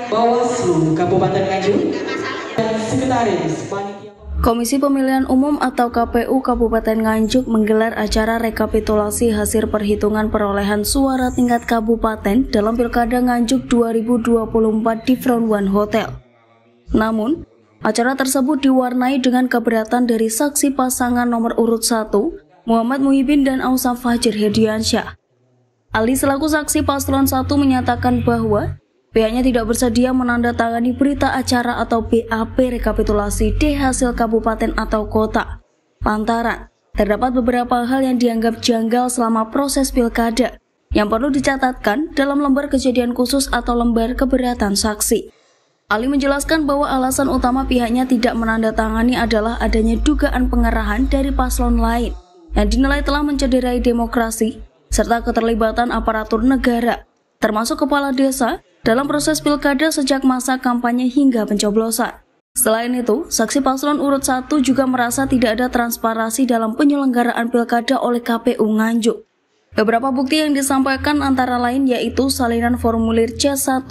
Bawaslu Kabupaten Nganjuk dan Sekretaris Panitia Komisi Pemilihan Umum atau KPU Kabupaten Nganjuk menggelar acara rekapitulasi hasil perhitungan perolehan suara tingkat kabupaten dalam Pilkada Nganjuk 2024 di Front One Hotel. Namun, acara tersebut diwarnai dengan keberatan dari saksi pasangan nomor urut 1, Muhammad Muhibin dan Ausam Fajir Hediansyah. Ali selaku saksi paslon 1 menyatakan bahwa pihaknya tidak bersedia menandatangani berita acara atau BAP rekapitulasi di hasil kabupaten atau kota, lantaran terdapat beberapa hal yang dianggap janggal selama proses pilkada yang perlu dicatatkan dalam lembar kejadian khusus atau lembar keberatan saksi. Ali menjelaskan bahwa alasan utama pihaknya tidak menandatangani adalah adanya dugaan pengerahan dari paslon lain yang dinilai telah mencederai demokrasi serta keterlibatan aparatur negara, termasuk kepala desa, dalam proses pilkada sejak masa kampanye hingga pencoblosan. Selain itu, saksi paslon urut 1 juga merasa tidak ada transparansi dalam penyelenggaraan pilkada oleh KPU Nganjuk. Beberapa bukti yang disampaikan antara lain yaitu salinan formulir C1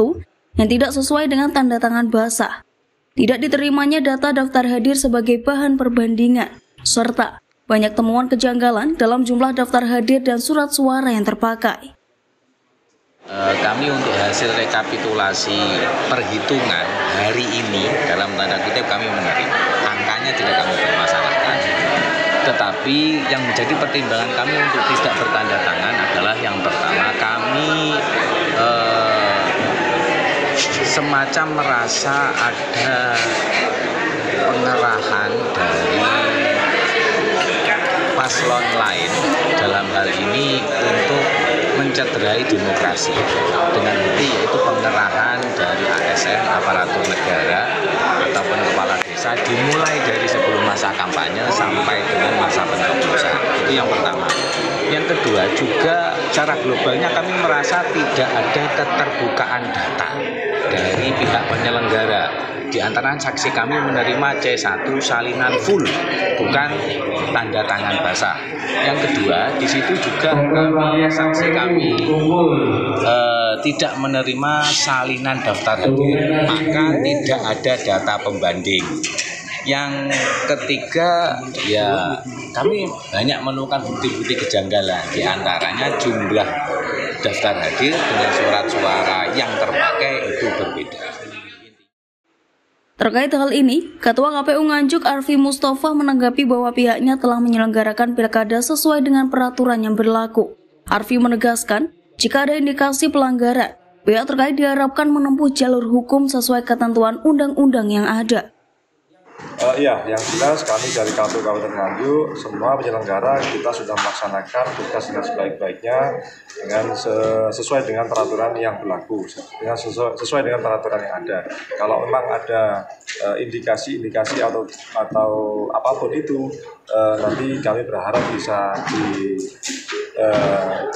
yang tidak sesuai dengan tanda tangan basah, tidak diterimanya data daftar hadir sebagai bahan perbandingan, serta banyak temuan kejanggalan dalam jumlah daftar hadir dan surat suara yang terpakai. Kami untuk hasil rekapitulasi perhitungan hari ini dalam tanda kutip kami menerima. Angkanya tidak kami permasalahkan. Tetapi yang menjadi pertimbangan kami untuk tidak bertanda tangan adalah yang pertama, kami semacam merasa ada pengerahan dari paslon lain dalam hal ini untuk mencederai demokrasi dengan bukti yaitu pengerahan dari ASN, aparatur negara ataupun kepala desa dimulai dari sebelum masa kampanye sampai dengan masa pencoblosan. Itu yang pertama. Yang kedua juga secara globalnya kami merasa tidak ada keterbukaan data dari pihak penyelenggara. Di antara saksi kami menerima C1 salinan full, bukan tanda tangan basah. Yang kedua, di situ juga saksi kami tidak menerima salinan daftar hadir, maka tidak ada data pembanding. Yang ketiga, ya kami banyak menemukan bukti-bukti kejanggalan, di antaranya jumlah daftar hadir dengan surat suara yang terpakai itu berbeda. Terkait hal ini, Ketua KPU Nganjuk Arfi Mustafa menanggapi bahwa pihaknya telah menyelenggarakan pilkada sesuai dengan peraturan yang berlaku. Arfi menegaskan, jika ada indikasi pelanggaran, pihak terkait diharapkan menempuh jalur hukum sesuai ketentuan undang-undang yang ada. Iya, yang jelas kami dari KPU Kabupaten Nganjuk, semua penyelenggara kita sudah melaksanakan tugas dengan sebaik-baiknya dengan sesuai dengan peraturan yang berlaku, dengan sesuai dengan peraturan yang ada. Kalau memang ada indikasi atau apapun itu, nanti kami berharap bisa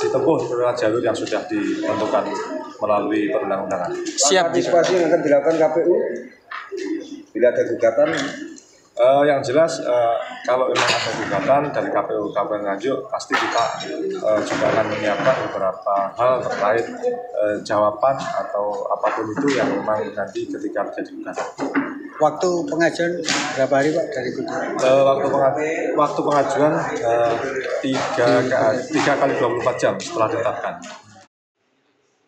ditempuh dengan jalur yang sudah ditentukan melalui perundang-undangan. Siap. Antisipasi yang akan dilakukan KPU bila ada gugatan? Yang jelas kalau memang ada gugatan dari KPU Kabupaten Nganjuk, pasti kita juga akan menyiapkan beberapa hal terkait jawaban atau apapun itu yang memang nanti ketika terjadi gugatan. Waktu pengajuan berapa hari Pak dari gugatan? Waktu pengajuan 3 kali 24 jam setelah ditetapkan.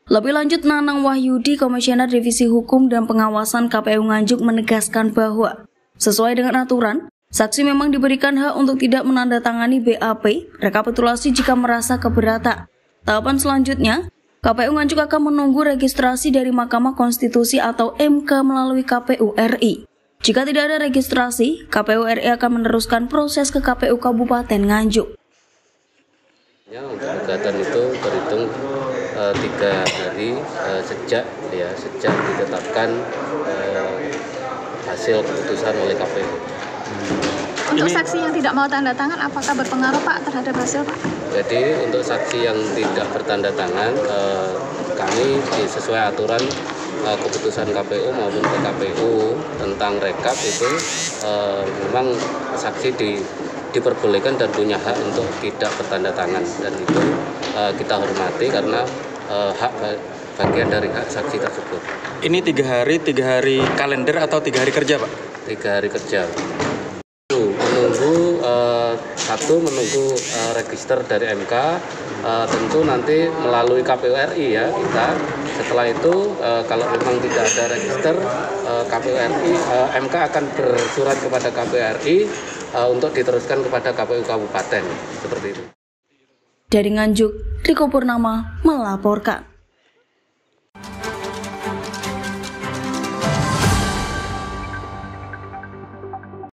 Lebih lanjut, Nanang Wahyudi, Komisioner Divisi Hukum dan Pengawasan KPU Nganjuk menegaskan bahwa sesuai dengan aturan, saksi memang diberikan hak untuk tidak menandatangani BAP rekapitulasi jika merasa keberatan. Tahapan selanjutnya, KPU Nganjuk akan menunggu registrasi dari Mahkamah Konstitusi atau MK melalui KPU RI. Jika tidak ada registrasi, KPU RI akan meneruskan proses ke KPU Kabupaten Nganjuk. Untuk gugatan itu terhitung 3 hari sejak ditetapkan hasil keputusan oleh KPU. Untuk saksi yang tidak mau tanda tangan, apakah berpengaruh Pak terhadap hasil Pak? Jadi untuk saksi yang tidak bertanda tangan, kami sesuai aturan keputusan KPU maupun PKPU tentang rekap itu memang saksi diperbolehkan dan punya hak untuk tidak bertanda tangan, dan itu kita hormati karena hak bagian dari hak saksi tersebut. Ini 3 hari kalender atau 3 hari kerja, Pak? 3 hari kerja. Menunggu register dari MK, tentu nanti melalui KPU RI ya kita. Setelah itu kalau memang tidak ada register, KPU RI, MK akan bersurat kepada KPU RI untuk diteruskan kepada KPU Kabupaten, seperti itu. Dari Nganjuk, Riko Purnama melaporkan.